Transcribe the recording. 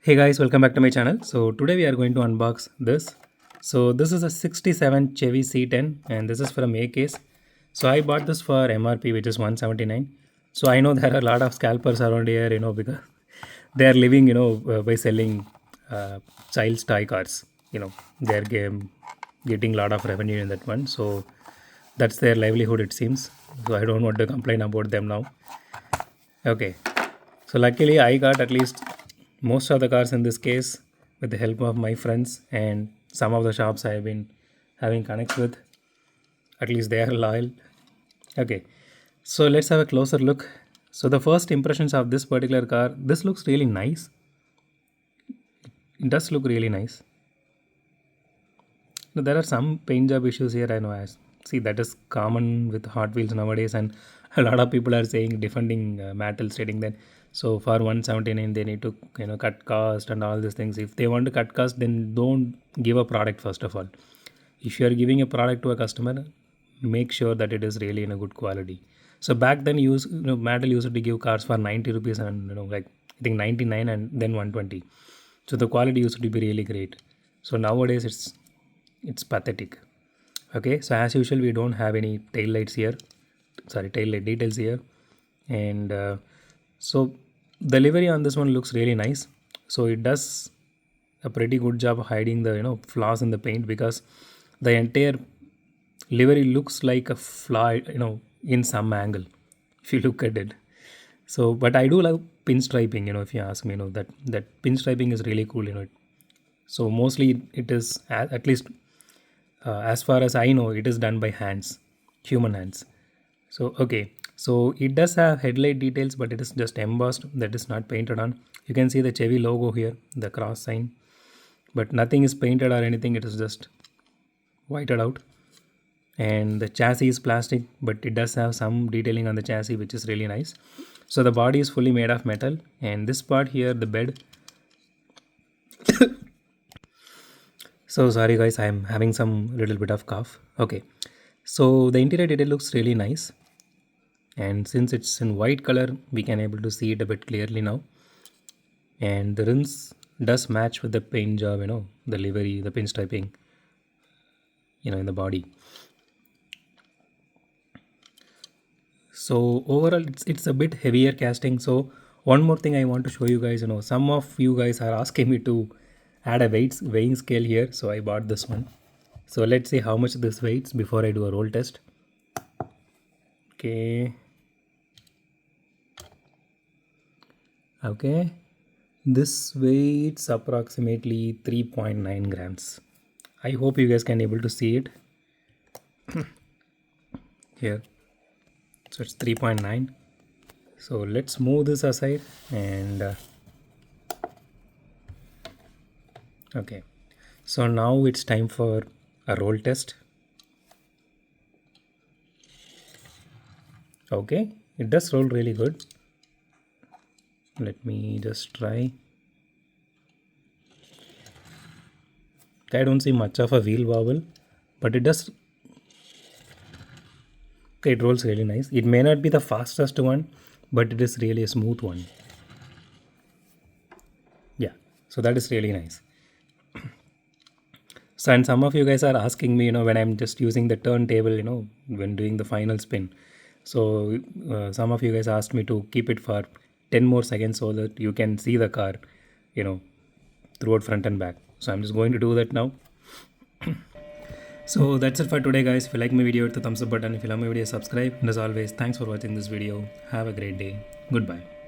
Hey guys, welcome back to my channel. So today we are going to unbox this. So this is a 67 Chevy C10 and this is from A case. So I bought this for MRP which is 179. So I know there are a lot of scalpers around here, because they are living, by selling child's toy cars. They're getting a lot of revenue in that one. So that's their livelihood it seems. So I don't want to complain about them now. Okay. So luckily I got at least most of the cars in this case with the help of my friends and some of the shops I have been having connects with. At least they are loyal. Okay. So let's have a closer look. So the first impressions of this particular car, this looks really nice. It does look really nice. Now, there are some paint job issues here. I know. As see, that is common with Hot Wheels nowadays, and a lot of people are saying defending Mattel, stating that so for 179 they need to cut cost and all these things. If they want to cut cost, then don't give a product first of all. If you are giving a product to a customer, make sure that it is really in a good quality. So back then, Mattel used to give cars for 90 rupees and like I think 99 and then 120. So the quality used to be really great. So nowadays it's pathetic. Okay, so as usual we don't have any tail lights here, sorry, tail light details here. And so the livery on this one looks really nice. So it does a pretty good job of hiding the flaws in the paint, because the entire livery looks like a flaw in some angle if you look at it. So but I do love pinstriping, if you ask me, that pinstriping is really cool. So mostly it is, at least as far as I know, it is done by hands, human hands. So okay, so it does have headlight details, but it is just embossed, that is not painted on. You can see the Chevy logo here, the cross sign, but nothing is painted or anything. It is just whited out. And the chassis is plastic, but it does have some detailing on the chassis which is really nice. So the body is fully made of metal, and this part here, the bed. So sorry guys, I am having some little bit of cough. Okay, so the interior detail looks really nice, and since it's in white color we can able to see it a bit clearly now. And the rims does match with the paint job, the livery, the pinstriping, in the body. So overall it's a bit heavier casting. So one more thing I want to show you guys, some of you guys are asking me to add a weighing scale here, so I bought this one. So let's see how much this weighs before I do a roll test. Okay, this weighs approximately 3.9 grams. I hope you guys can able to see it here. So it's 3.9. So let's move this aside and okay, so now it's time for a roll test. Okay, it does roll really good. Let me just try. I don't see much of a wheel wobble, but it does. Okay, it rolls really nice. It may not be the fastest one, but it is really a smooth one. Yeah, so that is really nice. So, and some of you guys are asking me, when I'm just using the turntable, when doing the final spin. So some of you guys asked me to keep it for 10 more seconds so that you can see the car, throughout front and back. So I'm just going to do that now. So that's it for today guys. If you like my video, hit the thumbs up button. If you love my video, subscribe. And as always, thanks for watching this video. Have a great day. Goodbye.